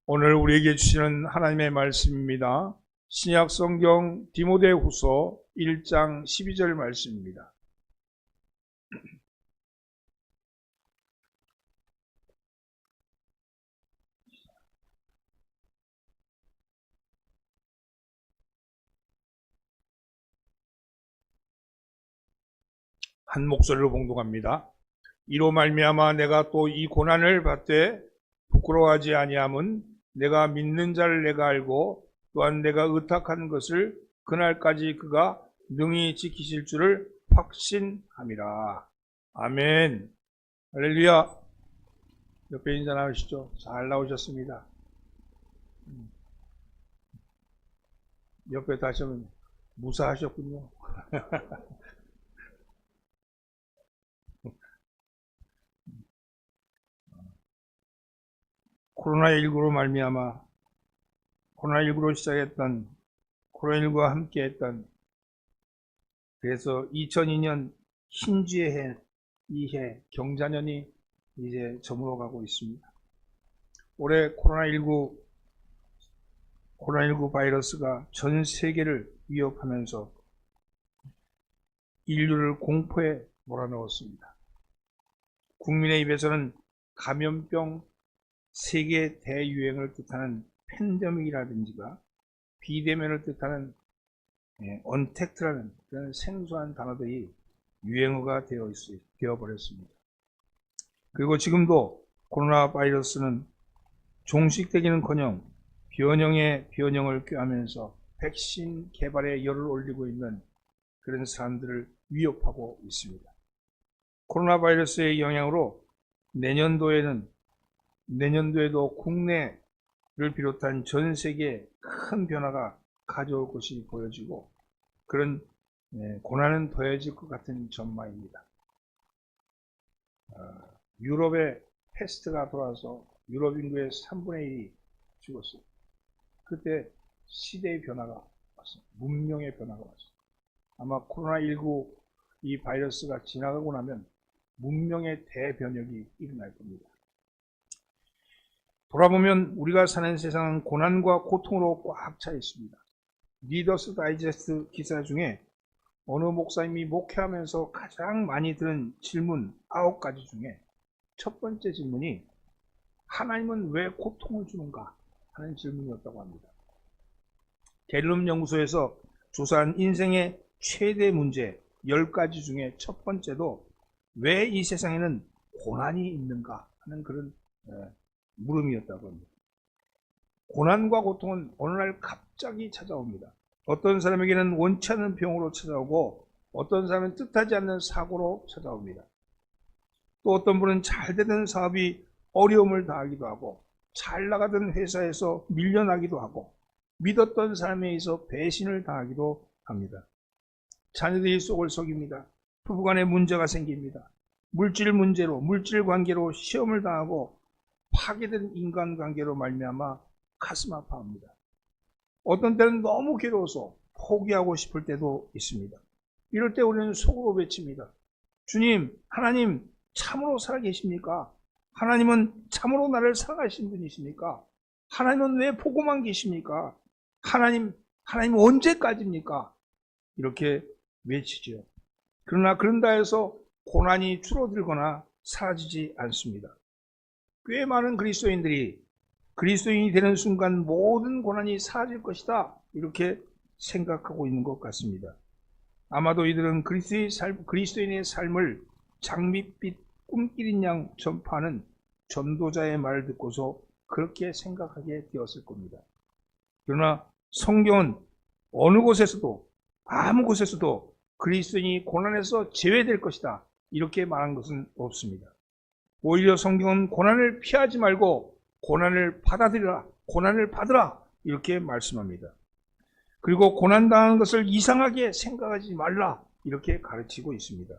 오늘 우리에게 주시는 하나님의 말씀입니다. 신약 성경 디모데후서 1장 12절 말씀입니다. 한 목소리로 봉독합니다. 이로 말미암아 내가 또 이 고난을 받되 부끄러워하지 아니함은 내가 믿는 자를 내가 알고 또한 내가 의탁한 것을 그날까지 그가 능히 지키실 줄을 확신함이라. 아멘. 할렐루야. 옆에 인사 나오시죠? 잘 나오셨습니다. 옆에 다시 한번 무사하셨군요. 코로나19로 말미암아 코로나19로 시작했던 코로나19와 함께했던 그래서 2002년 신주의 해, 이 해 경자년이 이제 저물어가고 있습니다. 올해 코로나19 바이러스가 전 세계를 위협하면서 인류를 공포에 몰아넣었습니다. 국민의 입에서는 감염병 세계 대유행을 뜻하는 팬데믹이라든지가 비대면을 뜻하는 언택트라는 그런 생소한 단어들이 유행어가 되어버렸습니다. 그리고 지금도 코로나 바이러스는 종식되기는커녕 변형에 변형을 꾀하면서 백신 개발에 열을 올리고 있는 그런 사람들을 위협하고 있습니다. 코로나 바이러스의 영향으로 내년도에도 국내를 비롯한 전 세계에 큰 변화가 가져올 것이 보여지고 그런 고난은 더해질 것 같은 전망입니다. 유럽에 패스트가 돌아와서 유럽 인구의 3분의 1이 죽었어요. 그때 시대의 변화가 왔어요. 문명의 변화가 왔어요. 아마 코로나19 이 바이러스가 지나가고 나면 문명의 대변혁이 일어날 겁니다. 돌아보면 우리가 사는 세상은 고난과 고통으로 꽉 차 있습니다. 리더스 다이제스트 기사 중에 어느 목사님이 목회하면서 가장 많이 들은 질문 9가지 중에 첫 번째 질문이 하나님은 왜 고통을 주는가 하는 질문이었다고 합니다. 갤럽 연구소에서 조사한 인생의 최대 문제 10가지 중에 첫 번째도 왜 이 세상에는 고난이 있는가 하는 그런 물음이었다고 합니다. 고난과 고통은 어느 날 갑자기 찾아옵니다. 어떤 사람에게는 원치 않는 병으로 찾아오고 어떤 사람은 뜻하지 않는 사고로 찾아옵니다. 또 어떤 분은 잘 되던 사업이 어려움을 당하기도 하고 잘 나가던 회사에서 밀려나기도 하고 믿었던 사람에 의해서 배신을 당하기도 합니다. 자녀들이 속을 썩입니다. 부부간에 문제가 생깁니다. 물질 관계로 시험을 당하고 파괴된 인간관계로 말미암아 가슴 아파합니다. 어떤 때는 너무 괴로워서 포기하고 싶을 때도 있습니다. 이럴 때 우리는 속으로 외칩니다. 주님, 하나님 참으로 살아계십니까? 하나님은 참으로 나를 사랑하신 분이십니까? 하나님은 왜 보고만 계십니까? 하나님 언제까지입니까? 이렇게 외치죠. 그러나 그런다 해서 고난이 줄어들거나 사라지지 않습니다. 꽤 많은 그리스도인이 되는 순간 모든 고난이 사라질 것이다 이렇게 생각하고 있는 것 같습니다. 아마도 이들은 그리스도인의 삶을 장밋빛 꿈길인 양 전파하는 전도자의 말을 듣고서 그렇게 생각하게 되었을 겁니다. 그러나 성경은 어느 곳에서도 아무 곳에서도 그리스도인이 고난에서 제외될 것이다 이렇게 말한 것은 없습니다. 오히려 성경은 고난을 피하지 말고 고난을 받아들여라, 고난을 받으라 이렇게 말씀합니다. 그리고 고난당하는 것을 이상하게 생각하지 말라 이렇게 가르치고 있습니다.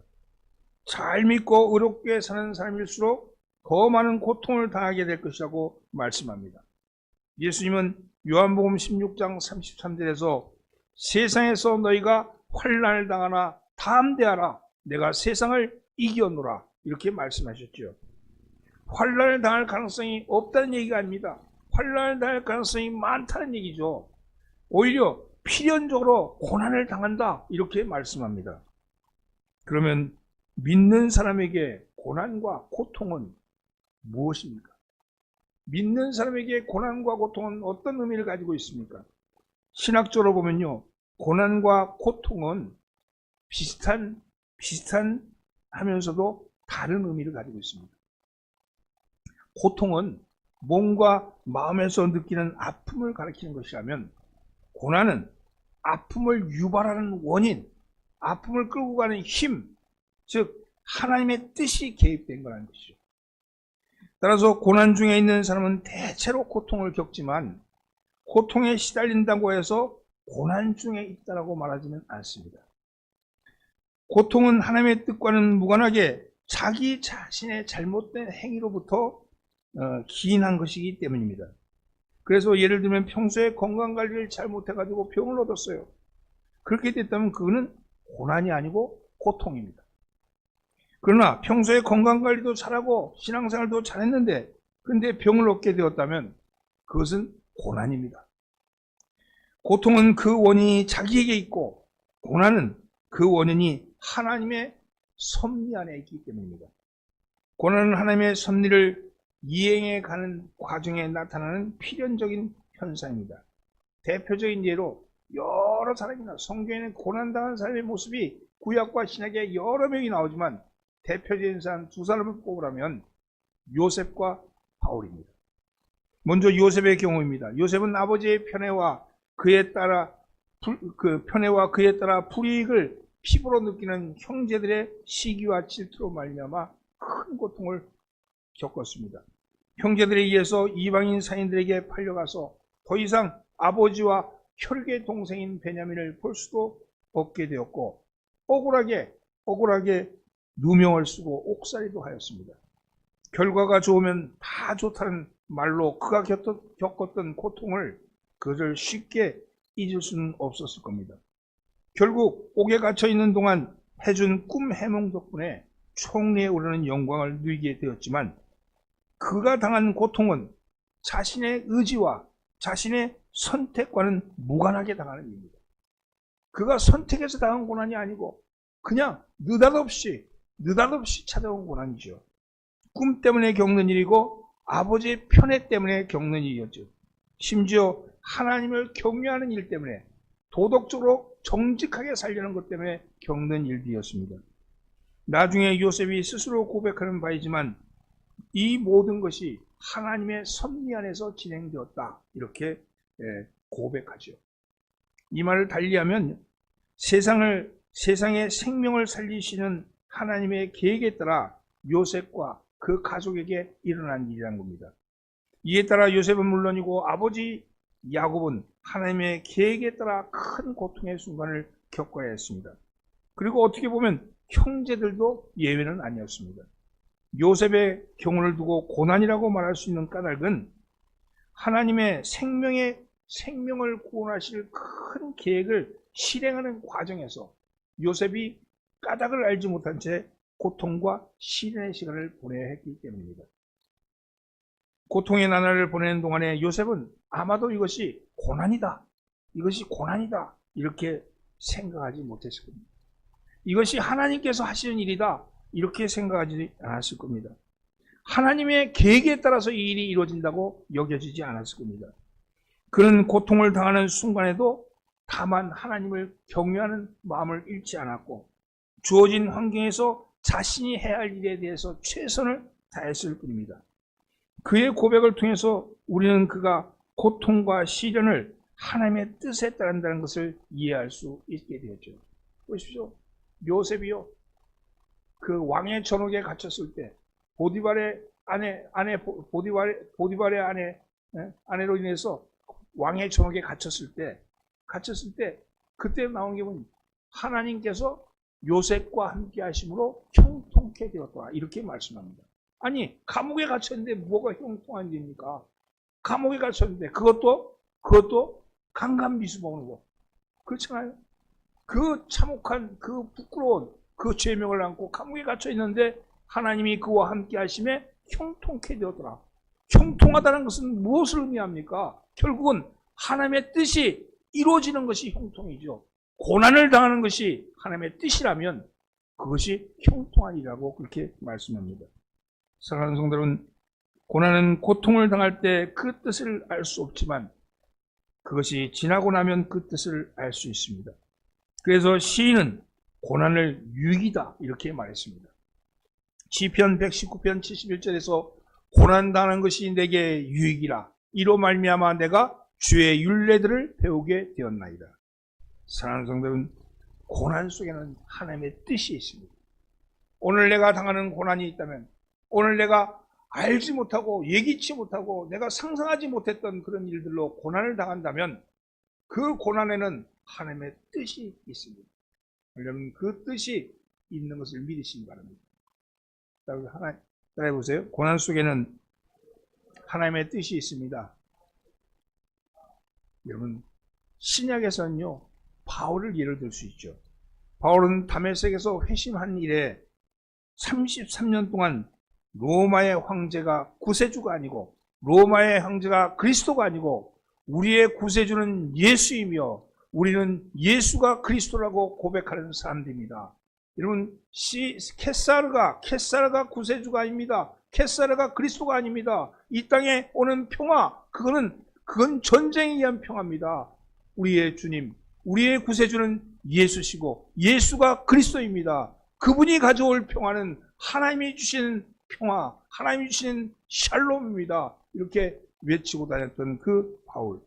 잘 믿고 의롭게 사는 삶일수록 더 많은 고통을 당하게 될 것이라고 말씀합니다. 예수님은 요한복음 16장 33절에서 세상에서 너희가 환난을 당하나 담대하라 내가 세상을 이겨노라 이렇게 말씀하셨죠. 환난을 당할 가능성이 없다는 얘기가 아닙니다. 환난을 당할 가능성이 많다는 얘기죠. 오히려 필연적으로 고난을 당한다 이렇게 말씀합니다. 그러면 믿는 사람에게 고난과 고통은 무엇입니까? 믿는 사람에게 고난과 고통은 어떤 의미를 가지고 있습니까? 신학적으로 보면요, 고난과 고통은 비슷한 하면서도 다른 의미를 가지고 있습니다. 고통은 몸과 마음에서 느끼는 아픔을 가리키는 것이라면, 고난은 아픔을 유발하는 원인, 아픔을 끌고 가는 힘, 즉 하나님의 뜻이 개입된 거라는 것이죠. 따라서 고난 중에 있는 사람은 대체로 고통을 겪지만 고통에 시달린다고 해서 고난 중에 있다고 말하지는 않습니다. 고통은 하나님의 뜻과는 무관하게 자기 자신의 잘못된 행위로부터 기인한 것이기 때문입니다. 그래서 예를 들면 평소에 건강관리를 잘못해가지고 병을 얻었어요. 그렇게 됐다면 그거는 고난이 아니고 고통입니다. 그러나 평소에 건강관리도 잘하고 신앙생활도 잘했는데 그런데 병을 얻게 되었다면 그것은 고난입니다. 고통은 그 원인이 자기에게 있고 고난은 그 원인이 하나님의 섭리 안에 있기 때문입니다. 고난은 하나님의 섭리를 이행해 가는 과정에 나타나는 필연적인 현상입니다. 대표적인 예로 여러 사람이나 성경에는 고난당한 사람의 모습이 구약과 신약에 여러 명이 나오지만 대표적인 사람 두 사람을 꼽으라면 요셉과 바울입니다. 먼저 요셉의 경우입니다. 요셉은 아버지의 편애와 그에 따라 불이익을 피부로 느끼는 형제들의 시기와 질투로 말미암아 큰 고통을 겪었습니다. 형제들에 의해서 이방인 상인들에게 팔려가서 더 이상 아버지와 혈계 동생인 베냐민을 볼 수도 없게 되었고 억울하게 누명을 쓰고 옥살이도 하였습니다. 결과가 좋으면 다 좋다는 말로 그가 겪었던 고통을 그들 쉽게 잊을 수는 없었을 겁니다. 결국 옥에 갇혀 있는 동안 해준 꿈 해몽 덕분에 총리에 오르는 영광을 누리게 되었지만 그가 당한 고통은 자신의 의지와 자신의 선택과는 무관하게 당하는 일입니다. 그가 선택해서 당한 고난이 아니고 그냥 느닷없이 찾아온 고난이죠. 꿈 때문에 겪는 일이고 아버지의 편애 때문에 겪는 일이었죠. 심지어 하나님을 경외하는 일 때문에 도덕적으로 정직하게 살려는 것 때문에 겪는 일들이었습니다. 나중에 요셉이 스스로 고백하는 바이지만 이 모든 것이 하나님의 섭리 안에서 진행되었다 이렇게 고백하죠. 이 말을 달리하면 세상의 생명을 살리시는 하나님의 계획에 따라 요셉과 그 가족에게 일어난 일이란 겁니다. 이에 따라 요셉은 물론이고 아버지 야곱은 하나님의 계획에 따라 큰 고통의 순간을 겪어야 했습니다. 그리고 어떻게 보면 형제들도 예외는 아니었습니다. 요셉의 경우를 두고 고난이라고 말할 수 있는 까닭은 하나님의 생명을 구원하실 큰 계획을 실행하는 과정에서 요셉이 까닭을 알지 못한 채 고통과 시련의 시간을 보내야 했기 때문입니다. 고통의 나날을 보내는 동안에 요셉은 아마도 이것이 고난이다 이렇게 생각하지 못했을 겁니다. 이것이 하나님께서 하시는 일이다 이렇게 생각하지 않았을 겁니다. 하나님의 계획에 따라서 이 일이 이루어진다고 여겨지지 않았을 겁니다. 그는 고통을 당하는 순간에도 다만 하나님을 경외하는 마음을 잃지 않았고 주어진 환경에서 자신이 해야 할 일에 대해서 최선을 다했을 뿐입니다. 그의 고백을 통해서 우리는 그가 고통과 시련을 하나님의 뜻에 따른다는 것을 이해할 수 있게 되었죠. 보십시오. 요셉이요. 그 왕의 전옥에 갇혔을 때 보디발의 아내로 인해서 왕의 전옥에 갇혔을 때 그때 나온 게 뭐냐? 하나님께서 요셉과 함께 하심으로 형통케 되었다 이렇게 말씀합니다. 아니 감옥에 갇혔는데 뭐가 형통한 일입니까? 감옥에 갇혔는데 그것도 강간미수범으로 그렇잖아요. 그 참혹한 그 부끄러운 그 죄명을 안고 감옥에 갇혀 있는데 하나님이 그와 함께 하심에 형통케 되었더라. 형통하다는 것은 무엇을 의미합니까? 결국은 하나님의 뜻이 이루어지는 것이 형통이죠. 고난을 당하는 것이 하나님의 뜻이라면 그것이 형통하리라고 그렇게 말씀합니다. 사랑하는 성도 여러분, 고난은 고통을 당할 때 그 뜻을 알 수 없지만 그것이 지나고 나면 그 뜻을 알 수 있습니다. 그래서 시인은 고난을 유익이다 이렇게 말했습니다. 시편 119편 71절에서 고난당하는 것이 내게 유익이라 이로 말미암아 내가 주의 율례들을 배우게 되었나이다. 사랑하는 성도는 고난 속에는 하나님의 뜻이 있습니다. 오늘 내가 당하는 고난이 있다면, 오늘 내가 알지 못하고 예기치 못하고 내가 상상하지 못했던 그런 일들로 고난을 당한다면 그 고난에는 하나님의 뜻이 있습니다. 여러분, 그 뜻이 있는 것을 믿으시기 바랍니다. 하나 따라해 보세요. 고난 속에는 하나님의 뜻이 있습니다. 여러분, 신약에서는요, 바울을 예를 들 수 있죠. 바울은 다메섹에서 회심한 이래 33년 동안 로마의 황제가 구세주가 아니고, 로마의 황제가 그리스도가 아니고 우리의 구세주는 예수이며 우리는 예수가 그리스도라고 고백하는 사람들입니다. 여러분, 케사르가 구세주가 아닙니다. 케사르가 그리스도가 아닙니다. 이 땅에 오는 평화, 그건 전쟁에 의한 평화입니다. 우리의 주님, 우리의 구세주는 예수시고 예수가 그리스도입니다. 그분이 가져올 평화는 하나님이 주시는 평화, 하나님이 주시는 샬롬입니다. 이렇게 외치고 다녔던 그 바울.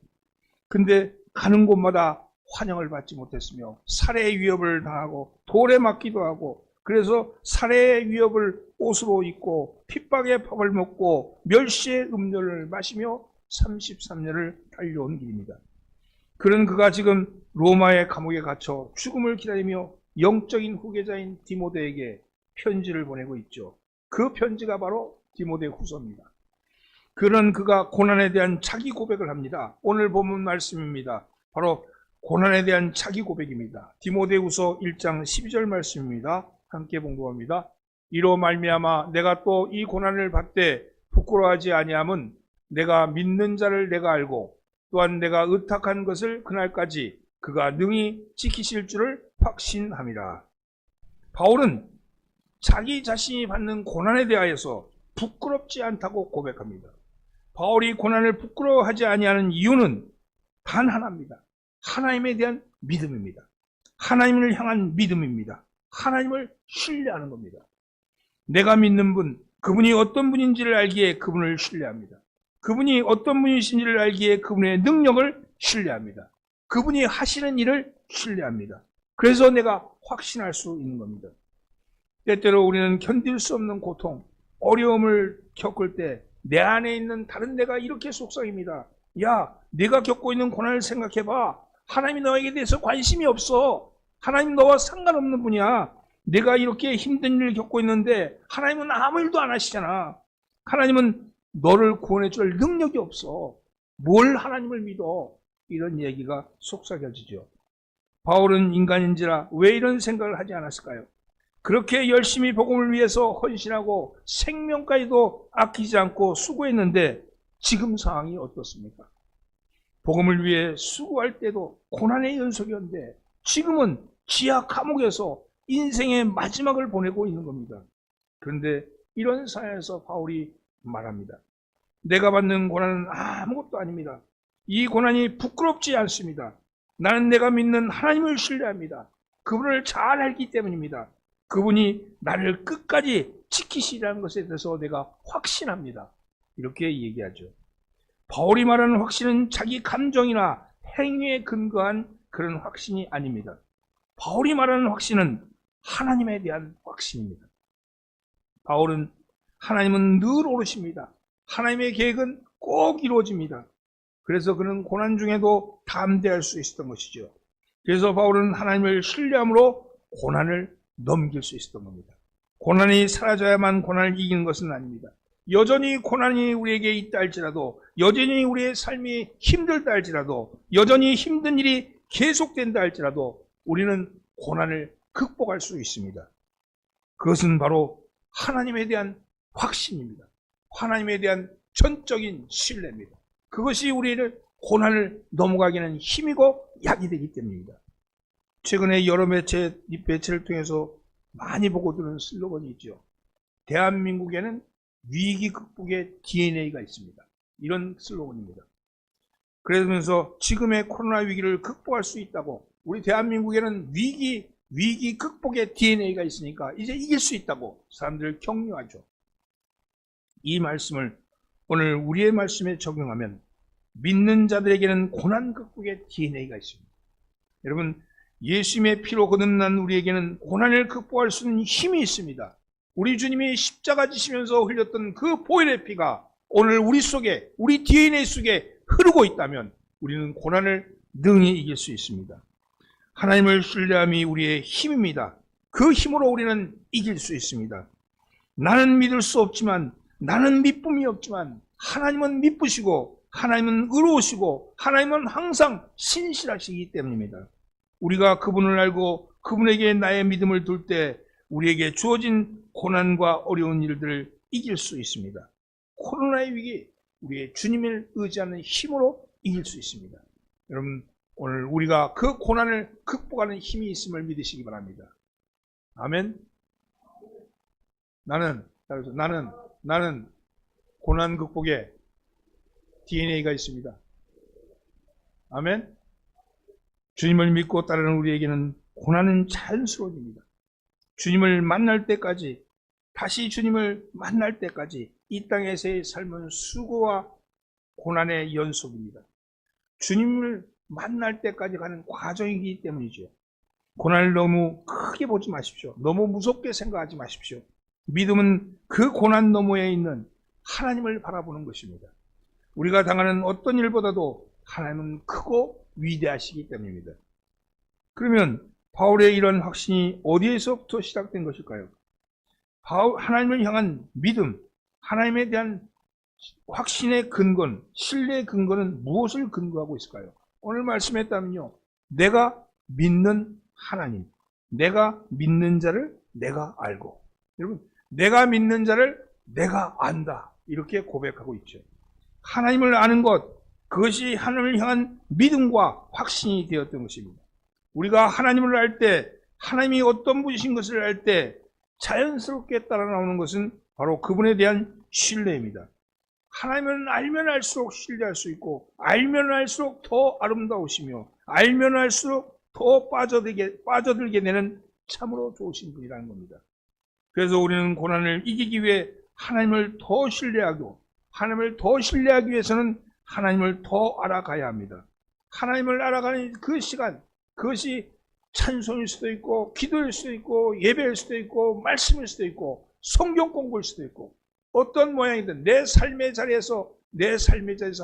근데 가는 곳마다 환영을 받지 못했으며 살해의 위협을 당하고 돌에 맞기도 하고, 그래서 살해의 위협을 옷으로 입고 핍박의 밥을 먹고 멸시의 음료를 마시며 33년을 달려온 길입니다. 그런 그가 지금 로마의 감옥에 갇혀 죽음을 기다리며 영적인 후계자인 디모데에게 편지를 보내고 있죠. 그 편지가 바로 디모데 후서입니다. 그런 그가 고난에 대한 자기 고백을 합니다. 오늘 본문 말씀입니다. 바로 고난에 대한 자기 고백입니다. 디모데 후서 1장 12절 말씀입니다. 함께 봉독합니다. 이로 말미암아 내가 또 이 고난을 받되 부끄러워하지 아니함은 내가 믿는 자를 내가 알고 또한 내가 의탁한 것을 그날까지 그가 능히 지키실 줄을 확신함이라. 바울은 자기 자신이 받는 고난에 대하여서 부끄럽지 않다고 고백합니다. 바울이 고난을 부끄러워하지 아니하는 이유는 단 하나입니다. 하나님에 대한 믿음입니다. 하나님을 향한 믿음입니다. 하나님을 신뢰하는 겁니다. 내가 믿는 분, 그분이 어떤 분인지를 알기에 그분을 신뢰합니다. 그분이 어떤 분이신지를 알기에 그분의 능력을 신뢰합니다. 그분이 하시는 일을 신뢰합니다. 그래서 내가 확신할 수 있는 겁니다. 때때로 우리는 견딜 수 없는 고통, 어려움을 겪을 때 내 안에 있는 다른 내가 이렇게 속삭입니다. 야, 내가 겪고 있는 고난을 생각해봐. 하나님이 너에게 대해서 관심이 없어. 하나님 너와 상관없는 분이야. 내가 이렇게 힘든 일을 겪고 있는데 하나님은 아무 일도 안 하시잖아. 하나님은 너를 구원해 줄 능력이 없어. 뭘 하나님을 믿어? 이런 얘기가 속삭여지죠. 바울은 인간인지라 왜 이런 생각을 하지 않았을까요? 그렇게 열심히 복음을 위해서 헌신하고 생명까지도 아끼지 않고 수고했는데 지금 상황이 어떻습니까? 복음을 위해 수고할 때도 고난의 연속이었는데 지금은 지하 감옥에서 인생의 마지막을 보내고 있는 겁니다. 그런데 이런 상황에서 바울이 말합니다. 내가 받는 고난은 아무것도 아닙니다. 이 고난이 부끄럽지 않습니다. 나는 내가 믿는 하나님을 신뢰합니다. 그분을 잘 알기 때문입니다. 그분이 나를 끝까지 지키시라는 것에 대해서 내가 확신합니다. 이렇게 얘기하죠. 바울이 말하는 확신은 자기 감정이나 행위에 근거한 그런 확신이 아닙니다. 바울이 말하는 확신은 하나님에 대한 확신입니다. 바울은 하나님은 늘 오르십니다. 하나님의 계획은 꼭 이루어집니다. 그래서 그는 고난 중에도 담대할 수 있었던 것이죠. 그래서 바울은 하나님을 신뢰함으로 고난을 넘길 수 있었던 겁니다. 고난이 사라져야만 고난을 이기는 것은 아닙니다. 여전히 고난이 우리에게 있다 할지라도, 여전히 우리의 삶이 힘들다 할지라도, 여전히 힘든 일이 계속된다 할지라도 우리는 고난을 극복할 수 있습니다. 그것은 바로 하나님에 대한 확신입니다. 하나님에 대한 전적인 신뢰입니다. 그것이 우리를 고난을 넘어가기는 힘이고 약이 되기 때문입니다. 최근에 여러 매체를 통해서 많이 보고 들은 슬로건이 있죠. 대한민국에는 위기 극복의 DNA가 있습니다. 이런 슬로건입니다. 그러면서 지금의 코로나 위기를 극복할 수 있다고, 우리 대한민국에는 위기 극복의 DNA가 있으니까 이제 이길 수 있다고 사람들을 격려하죠. 이 말씀을 오늘 우리의 말씀에 적용하면 믿는 자들에게는 고난 극복의 DNA가 있습니다. 여러분, 예수님의 피로 거듭난 우리에게는 고난을 극복할 수 있는 힘이 있습니다. 우리 주님이 십자가 지시면서 흘렸던 그 보혈의 피가 오늘 우리 속에, 우리 DNA 속에 흐르고 있다면 우리는 고난을 능히 이길 수 있습니다. 하나님을 신뢰함이 우리의 힘입니다. 그 힘으로 우리는 이길 수 있습니다. 나는 믿을 수 없지만, 나는 믿음이 없지만 하나님은 믿으시고 하나님은 의로우시고 하나님은 항상 신실하시기 때문입니다. 우리가 그분을 알고 그분에게 나의 믿음을 둘 때 우리에게 주어진 고난과 어려운 일들을 이길 수 있습니다. 코로나의 위기, 우리의 주님을 의지하는 힘으로 이길 수 있습니다. 여러분, 오늘 우리가 그 고난을 극복하는 힘이 있음을 믿으시기 바랍니다. 아멘. 나는 고난 극복에 DNA가 있습니다. 아멘. 주님을 믿고 따르는 우리에게는 고난은 자연스러운 일입니다. 주님을 만날 때까지, 다시 주님을 만날 때까지 이 땅에서의 삶은 수고와 고난의 연속입니다. 주님을 만날 때까지 가는 과정이기 때문이죠. 고난을 너무 크게 보지 마십시오. 너무 무섭게 생각하지 마십시오. 믿음은 그 고난 너머에 있는 하나님을 바라보는 것입니다. 우리가 당하는 어떤 일보다도 하나님은 크고 위대하시기 때문입니다. 그러면 바울의 이런 확신이 어디에서부터 시작된 것일까요? 하나님을 향한 믿음, 하나님에 대한 확신의 근거는, 신뢰의 근거는 무엇을 근거하고 있을까요? 오늘 말씀에 따면요, 내가 믿는 하나님, 내가 믿는 자를 내가 알고, 여러분, 내가 믿는 자를 내가 안다, 이렇게 고백하고 있죠. 하나님을 아는 것, 그것이 하나님을 향한 믿음과 확신이 되었던 것입니다. 우리가 하나님을 알 때, 하나님이 어떤 분이신 것을 알 때 자연스럽게 따라 나오는 것은 바로 그분에 대한 신뢰입니다. 하나님을 알면 알수록 신뢰할 수 있고, 알면 알수록 더 아름다우시며, 알면 알수록 더 빠져들게 되는 참으로 좋으신 분이라는 겁니다. 그래서 우리는 고난을 이기기 위해 하나님을 더 신뢰하고, 하나님을 더 신뢰하기 위해서는 하나님을 더 알아가야 합니다. 하나님을 알아가는 그 시간, 그것이 찬송일 수도 있고, 기도일 수도 있고, 예배일 수도 있고, 말씀일 수도 있고, 성경 공부일 수도 있고, 어떤 모양이든 내 삶의 자리에서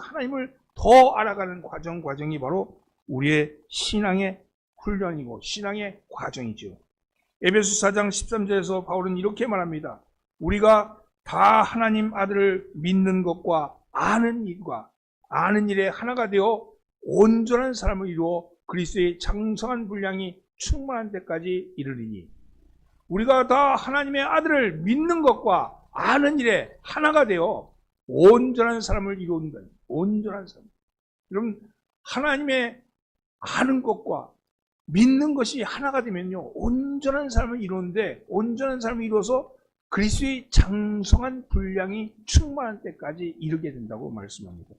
하나님을 더 알아가는 과정이 바로 우리의 신앙의 훈련이고 신앙의 과정이죠. 에베소 4장 13절에서 바울은 이렇게 말합니다. 우리가 다 하나님 아들을 믿는 것과 아는 일에 하나가 되어 온전한 사람을 이루어 그리스도의 장성한 분량이 충만한 데까지 이르리니, 우리가 다 하나님의 아들을 믿는 것과 아는 일에 하나가 되어 온전한 사람을 이룬다. 온전한 사람. 여러분, 하나님의 아는 것과 믿는 것이 하나가 되면요, 온전한 사람을 이루는데, 온전한 사람을 이루어서 그리스도의 장성한 분량이 충만한 때까지 이르게 된다고 말씀합니다.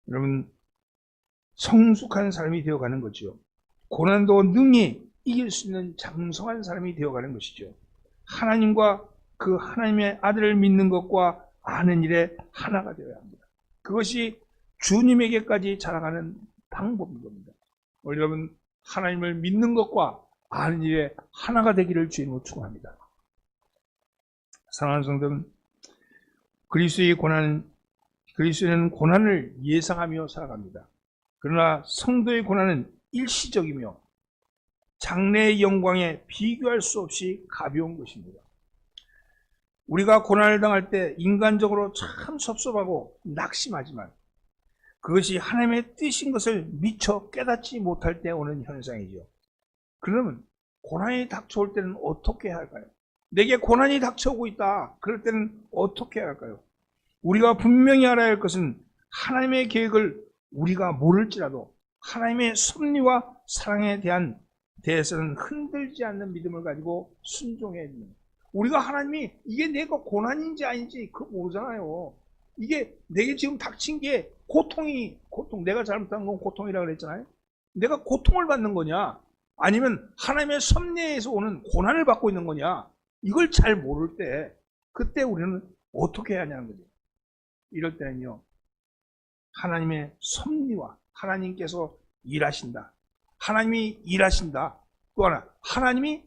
여러분, 성숙한 사람이 되어가는 거죠. 고난도 능히 이길 수 있는 장성한 사람이 되어가는 것이죠. 하나님과 그 하나님의 아들을 믿는 것과 아는 일에 하나가 되어야 합니다. 그것이 주님에게까지 자라가는 방법인 겁니다. 여러분, 하나님을 믿는 것과 아는 일에 하나가 되기를 주님으로 축원합니다. 사랑하는 성도는, 그리스도는 고난을 예상하며 살아갑니다. 그러나 성도의 고난은 일시적이며 장래의 영광에 비교할 수 없이 가벼운 것입니다. 우리가 고난을 당할 때 인간적으로 참 섭섭하고 낙심하지만 그것이 하나님의 뜻인 것을 미처 깨닫지 못할 때 오는 현상이죠. 그러면 고난이 닥쳐올 때는 어떻게 해야 할까요? 내게 고난이 닥쳐오고 있다. 그럴 때는 어떻게 해야 할까요? 우리가 분명히 알아야 할 것은 하나님의 계획을 우리가 모를지라도 하나님의 섭리와 사랑에 대해서는 흔들지 않는 믿음을 가지고 순종해야 됩니다. 우리가 하나님이 이게 내가 고난인지 아닌지 그거 모르잖아요. 이게 내게 지금 닥친 게 고통, 내가 잘못한 건 고통이라고 그랬잖아요. 내가 고통을 받는 거냐 아니면 하나님의 섭리에서 오는 고난을 받고 있는 거냐, 이걸 잘 모를 때 그때 우리는 어떻게 해야 하냐는 거죠. 이럴 때는요, 하나님의 섭리와 하나님께서 일하신다, 하나님이 일하신다, 또 하나 하나님이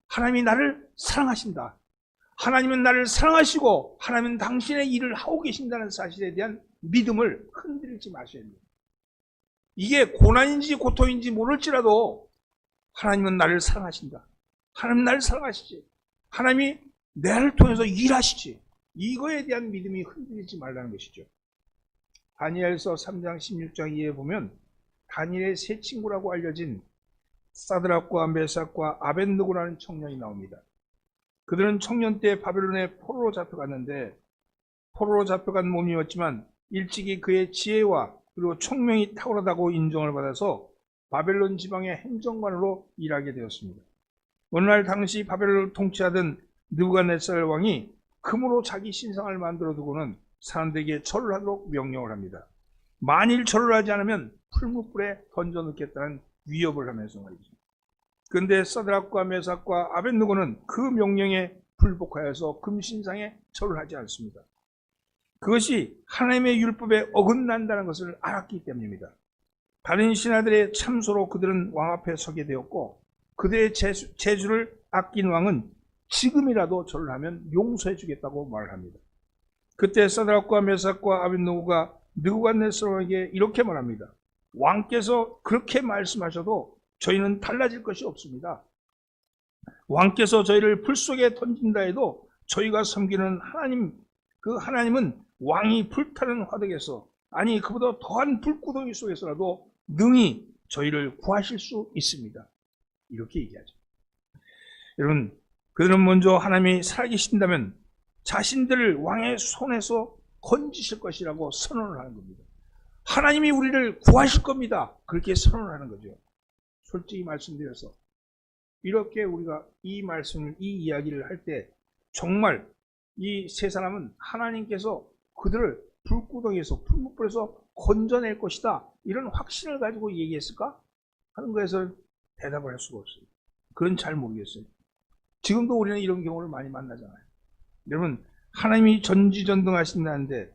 하나님이 나를 사랑하신다, 하나님은 나를 사랑하시고 하나님은 당신의 일을 하고 계신다는 사실에 대한 믿음을 흔들지 마셔야 됩니다. 이게 고난인지 고통인지 모를지라도 하나님은 나를 사랑하신다, 하나님 나를 사랑하시지, 하나님이 나를 통해서 일하시지, 이거에 대한 믿음이 흔들리지 말라는 것이죠. 다니엘서 3장 16장 2에 보면 다니엘의 세 친구라고 알려진 사드락과 메삭과 아벳느고라는 청년이 나옵니다. 그들은 청년 때 바벨론의 포로로 잡혀갔는데, 포로로 잡혀간 몸이었지만 일찍이 그의 지혜와 그리고 총명이 탁월하다고 인정을 받아서 바벨론 지방의 행정관으로 일하게 되었습니다. 어느 날 당시 바벨론을 통치하던 느부갓네살 왕이 금으로 자기 신상을 만들어 두고는 사람들에게 절을 하도록 명령을 합니다. 만일 절을 하지 않으면 풀무불에 던져 넣겠다는 위협을 하면서 말이죠. 그런데 사드락과 메삭과 아벳느고는 그 명령에 불복하여서 금신상에 절을 하지 않습니다. 그것이 하나님의 율법에 어긋난다는 것을 알았기 때문입니다. 다른 신하들의 참소로 그들은 왕 앞에 서게 되었고, 그들의 재주를 아낀 왕은 지금이라도 절을 하면 용서해 주겠다고 말을 합니다. 그때 사드락과 메삭과 아벳느고가 느부갓네살 왕에게 이렇게 말합니다. 왕께서 그렇게 말씀하셔도 저희는 달라질 것이 없습니다. 왕께서 저희를 불 속에 던진다 해도 저희가 섬기는 하나님, 그 하나님은 왕이 불타는 화덕에서, 아니 그보다 더한 불구덩이 속에서라도 능히 저희를 구하실 수 있습니다. 이렇게 얘기하죠. 여러분, 그들은 먼저 하나님이 살아계신다면 자신들을 왕의 손에서 건지실 것이라고 선언을 하는 겁니다. 하나님이 우리를 구하실 겁니다. 그렇게 선언을 하는 거죠. 솔직히 말씀드려서 이렇게 우리가 이 말씀을, 이 이야기를 할 때 정말 이 세 사람은 하나님께서 그들을 불구덩이에서, 풀무불에서 건져낼 것이다, 이런 확신을 가지고 얘기했을까 하는 거에서 대답을 할 수가 없어요. 그건 잘 모르겠어요. 지금도 우리는 이런 경우를 많이 만나잖아요. 여러분, 하나님이 전지전능하신다는데,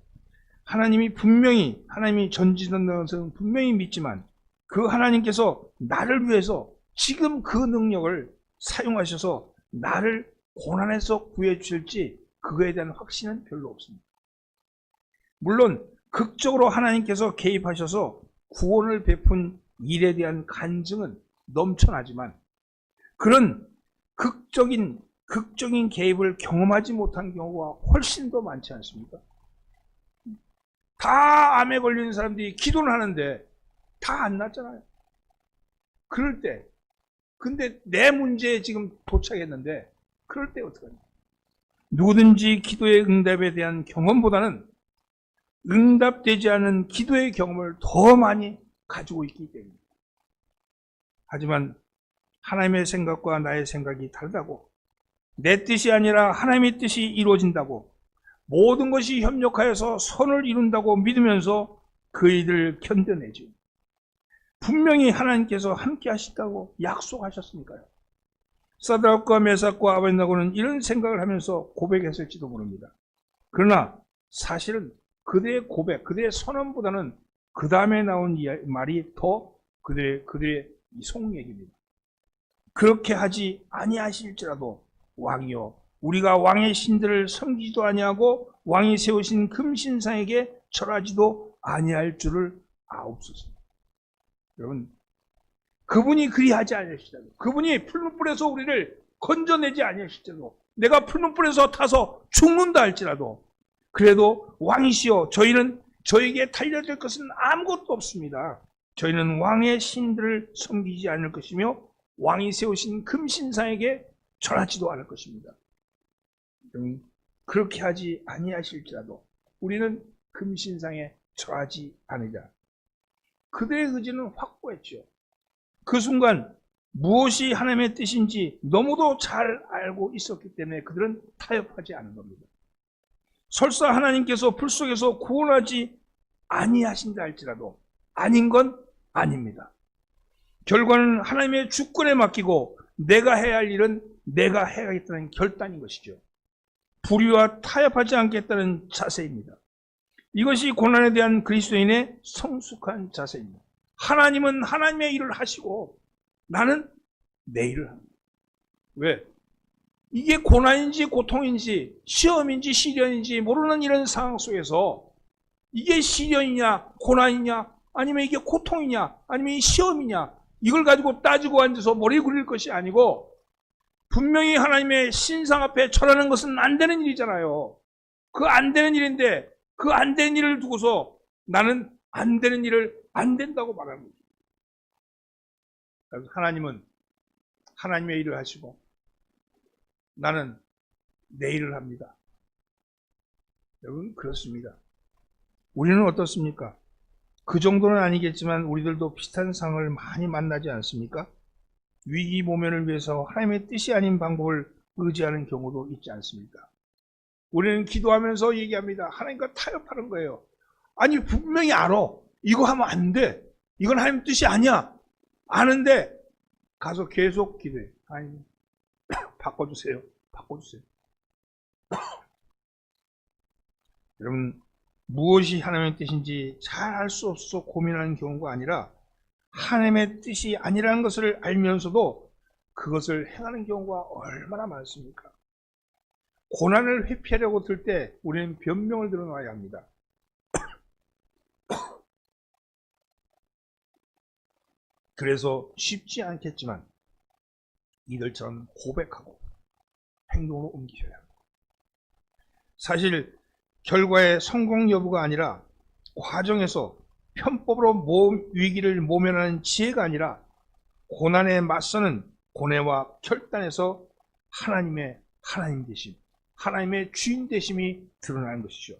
하나님이 전지전능하셔서 분명히 믿지만 그 하나님께서 나를 위해서 지금 그 능력을 사용하셔서 나를 고난에서 구해 주실지, 그거에 대한 확신은 별로 없습니다. 물론 극적으로 하나님께서 개입하셔서 구원을 베푼 일에 대한 간증은 넘쳐나지만 그런 극적인 개입을 경험하지 못한 경우가 훨씬 더 많지 않습니까? 다 암에 걸린 사람들이 기도를 하는데 다 안 낫잖아요. 그럴 때, 근데 내 문제에 지금 도착했는데 그럴 때 어떡하냐? 누구든지 기도의 응답에 대한 경험보다는 응답되지 않은 기도의 경험을 더 많이 가지고 있기 때문입니다. 하지만 하나님의 생각과 나의 생각이 다르다고, 내 뜻이 아니라 하나님의 뜻이 이루어진다고, 모든 것이 협력하여서 선을 이룬다고 믿으면서 그 일을 견뎌내죠. 분명히 하나님께서 함께 하시다고 약속하셨으니까요. 사드락과 메삭과 아벳느고는 이런 생각을 하면서 고백했을지도 모릅니다. 그러나 사실은 그들의 고백, 그들의 선언보다는 그 다음에 나온 말이 더 그들의 속얘기입니다. 그렇게 하지 아니하실지라도 왕이여, 우리가 왕의 신들을 섬기지도 아니하고 왕이 세우신 금신상에게 절하지도 아니할 줄을 아옵소서. 여러분, 그분이 그리하지 아니하실지라도, 그분이 풀무불에서 우리를 건져내지 아니하실지라도, 내가 풀무불에서 타서 죽는다 할지라도, 그래도 왕이시여, 저희는 저에게 달려질 것은 아무것도 없습니다. 저희는 왕의 신들을 섬기지 않을 것이며 왕이 세우신 금신상에게 절하지도 않을 것입니다. 그렇게 하지 아니하실지라도 우리는 금신상에 처하지 않으리라. 그들의 의지는 확고했죠. 그 순간 무엇이 하나님의 뜻인지 너무도 잘 알고 있었기 때문에 그들은 타협하지 않은 겁니다. 설사 하나님께서 불 속에서 구원하지 아니하신다 할지라도 아닌 건 아닙니다. 결과는 하나님의 주권에 맡기고 내가 해야 할 일은 내가 해야겠다는 결단인 것이죠. 불의와 타협하지 않겠다는 자세입니다. 이것이 고난에 대한 그리스도인의 성숙한 자세입니다. 하나님은 하나님의 일을 하시고 나는 내 일을 합니다. 왜? 이게 고난인지 고통인지 시험인지 시련인지 모르는 이런 상황 속에서 이게 시련이냐 고난이냐 아니면 이게 고통이냐 아니면 이 시험이냐 이걸 가지고 따지고 앉아서 머리 굴릴 것이 아니고 분명히 하나님의 신상 앞에 절하는 것은 안 되는 일이잖아요. 그 안 되는 일인데 그 안 되는 일을 두고서 나는 안 되는 일을 안 된다고 말하는 거죠. 그래서 하나님은 하나님의 일을 하시고 나는 내 일을 합니다. 여러분 그렇습니다. 우리는 어떻습니까? 그 정도는 아니겠지만 우리들도 비슷한 상황을 많이 만나지 않습니까? 위기 모면을 위해서 하나님의 뜻이 아닌 방법을 의지하는 경우도 있지 않습니까? 우리는 기도하면서 얘기합니다. 하나님과 타협하는 거예요. 아니 분명히 알아. 이거 하면 안 돼. 이건 하나님 뜻이 아니야. 아는데 가서 계속 기도해. 하나님 바꿔주세요. 바꿔주세요. 여러분 무엇이 하나님의 뜻인지 잘 알 수 없어서 고민하는 경우가 아니라 하나님의 뜻이 아니라는 것을 알면서도 그것을 행하는 경우가 얼마나 많습니까? 고난을 회피하려고 들 때 우리는 변명을 들어놔야 합니다. 그래서 쉽지 않겠지만 이들처럼 고백하고 행동으로 옮기셔야 합니다. 사실 결과의 성공 여부가 아니라 과정에서 편법으로 위기를 모면하는 지혜가 아니라 고난에 맞서는 고뇌와 결단에서 하나님의 하나님 되심, 하나님의 주인 되심이 드러나는 것이죠.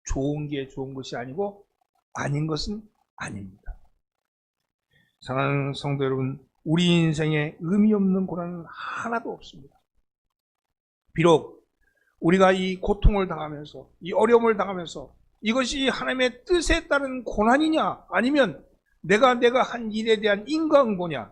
좋은 게 좋은 것이 아니고 아닌 것은 아닙니다. 사랑하는 성도 여러분, 우리 인생에 의미 없는 고난은 하나도 없습니다. 비록 우리가 이 고통을 당하면서 이 어려움을 당하면서 이것이 하나님의 뜻에 따른 고난이냐 아니면 내가 한 일에 대한 인과응보냐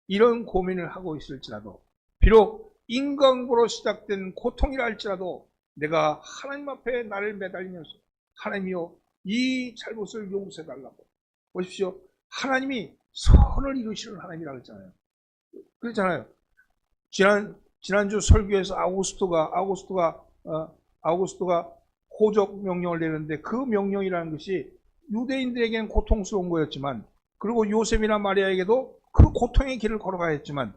이런 고민을 하고 있을지라도 비록 인과응보로 시작된 고통이라 할지라도 내가 하나님 앞에 나를 매달리면서 하나님이여 이 잘못을 용서해달라고 보십시오. 하나님이 선을 이루시는 하나님이라고 했잖아요. 그렇잖아요. 지난주 설교에서 아우구스토가 호적 명령을 내렸는데 그 명령이라는 것이 유대인들에게는 고통스러운 거였지만 그리고 요셉이나 마리아에게도 그 고통의 길을 걸어가야 했지만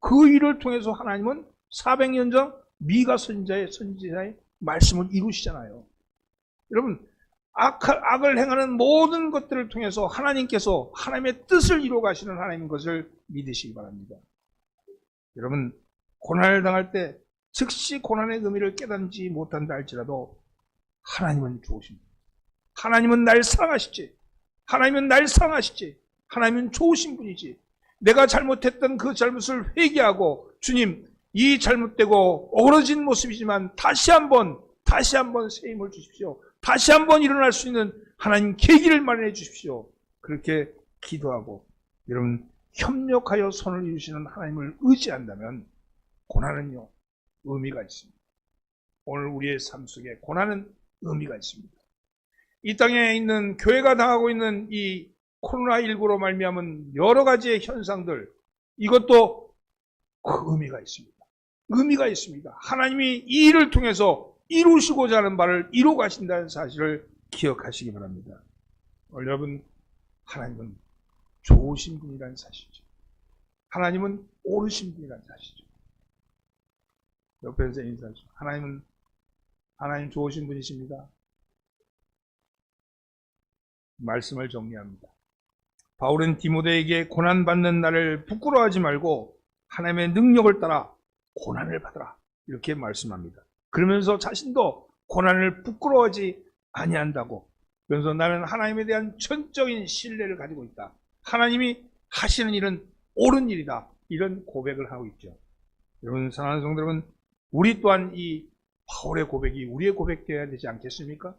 그 일을 통해서 하나님은 400년 전 미가 선지자의 말씀을 이루시잖아요. 여러분 악을 행하는 모든 것들을 통해서 하나님께서 하나님의 뜻을 이루어 가시는 하나님인 것을 믿으시기 바랍니다. 여러분 고난을 당할 때 즉시 고난의 의미를 깨닫지 못한다 할지라도 하나님은 좋으십니다. 하나님은 날 사랑하시지. 하나님은 좋으신 분이지. 내가 잘못했던 그 잘못을 회개하고 주님 이 잘못되고 어그러진 모습이지만 다시 한번 새 힘을 주십시오. 다시 한번 일어날 수 있는 하나님 계기를 마련해 주십시오. 그렇게 기도하고 여러분 협력하여 선을 이루시는 하나님을 의지한다면 고난은요 의미가 있습니다. 오늘 우리의 삶 속에 고난은 의미가 있습니다. 이 땅에 있는 교회가 당하고 있는 이 코로나19로 말미암은 여러 가지의 현상들 이것도 의미가 있습니다. 의미가 있습니다. 하나님이 이 일을 통해서 이루시고자 하는 바를 이루어 가신다는 사실을 기억하시기 바랍니다. 여러분 하나님은 좋으신 분이라는 사실이죠. 하나님은 옳으신 분이라는 사실이죠. 옆에서 인사하죠. 하나님 좋으신 분이십니다. 말씀을 정리합니다. 바울은 디모데에게 고난받는 나를 부끄러워하지 말고 하나님의 능력을 따라 고난을 받으라 이렇게 말씀합니다. 그러면서 자신도 고난을 부끄러워하지 아니한다고. 그래서 나는 하나님에 대한 전적인 신뢰를 가지고 있다. 하나님이 하시는 일은 옳은 일이다. 이런 고백을 하고 있죠. 여러분, 사랑하는 성도 여러분, 우리 또한 이 바울의 고백이 우리의 고백되어야 되지 않겠습니까?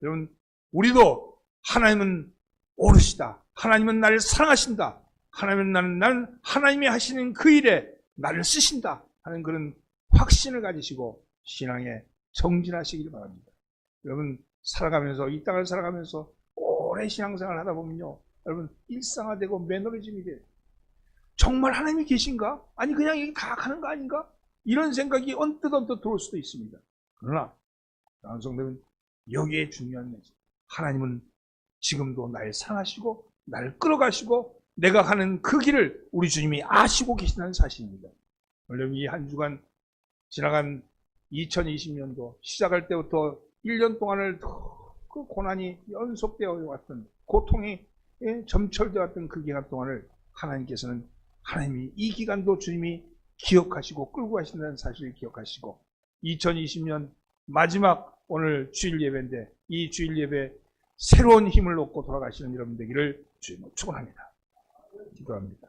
여러분, 우리도 하나님은 옳으시다. 하나님은 나를 사랑하신다. 하나님은 나는 하나님이 하시는 그 일에 나를 쓰신다 하는 그런 확신을 가지시고 신앙에 정진하시길 바랍니다. 여러분, 살아가면서, 이 땅을 살아가면서 오래 신앙생활을 하다 보면요, 여러분, 일상화되고 매너리즘이 돼요. 정말 하나님이 계신가? 아니 그냥 여기 다 가는 거 아닌가? 이런 생각이 언뜻 들어올 수도 있습니다. 그러나 성도는 여기에 중요한 것이, 하나님은 지금도 날 사랑하시고 나를 끌어가시고 내가 가는 그 길을 우리 주님이 아시고 계신다는 사실입니다. 원래 이 한 주간 지나간 2020년도 시작할 때부터 1년 동안을 그 고난이 연속되어 왔던, 고통이 점철되어 왔던 그 기간 동안을 하나님께서는, 하나님이 이 기간도 주님이 기억하시고 끌고 가신다는 사실을 기억하시고, 2020년 마지막 오늘 주일 예배인데 이 주일 예배 새로운 힘을 얻고 돌아가시는 여러분 되기를 주님으로 축원합니다. 기도합니다.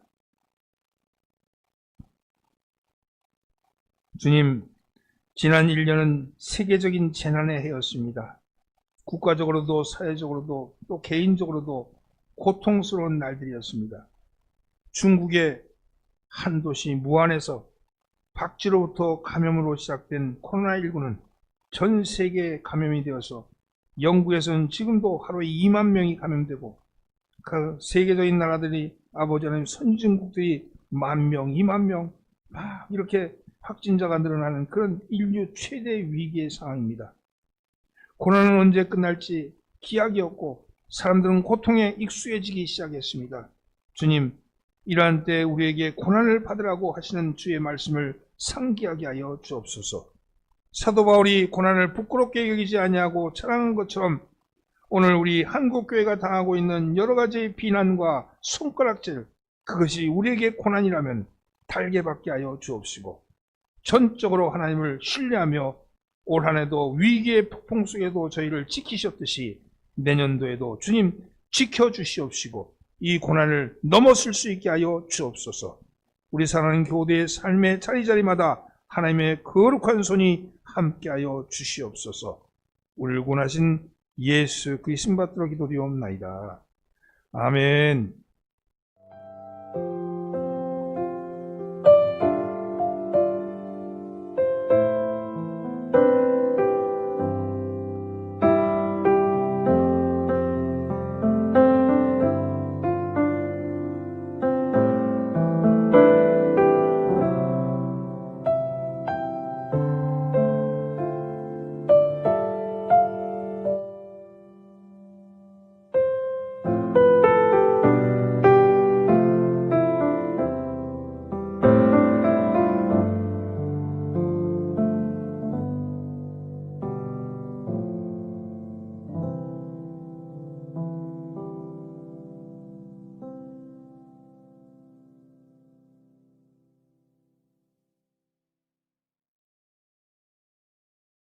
주님, 지난 1년은 세계적인 재난의 해였습니다. 국가적으로도 사회적으로도 또 개인적으로도 고통스러운 날들이었습니다. 중국의 한 도시 무안에서 박쥐로부터 감염으로 시작된 코로나19는 전 세계에 감염이 되어서 영국에서는 지금도 하루에 2만 명이 감염되고, 그 세계적인 나라들이, 아버지 하나님, 선진국들이 10,000명, 20,000명 막 이렇게 확진자가 늘어나는 그런 인류 최대 위기의 상황입니다. 고난은 언제 끝날지 기약이 없고 사람들은 고통에 익숙해지기 시작했습니다. 주님, 이러한 때 우리에게 고난을 받으라고 하시는 주의 말씀을 상기하게 하여 주옵소서. 사도 바울이 고난을 부끄럽게 여기지 아니하고 자랑한 것처럼 오늘 우리 한국교회가 당하고 있는 여러 가지 비난과 손가락질, 그것이 우리에게 고난이라면 달게 받게 하여 주옵시고, 전적으로 하나님을 신뢰하며 올 한 해도 위기의 폭풍 속에도 저희를 지키셨듯이 내년도에도 주님 지켜주시옵시고 이 고난을 넘어설 수 있게 하여 주옵소서. 우리 사랑하는 교대의 삶의 자리자리마다 하나님의 거룩한 손이 함께하여 주시옵소서. 울고 나신 예수 그리스도 받들어 기도드리옵나이다. 아멘.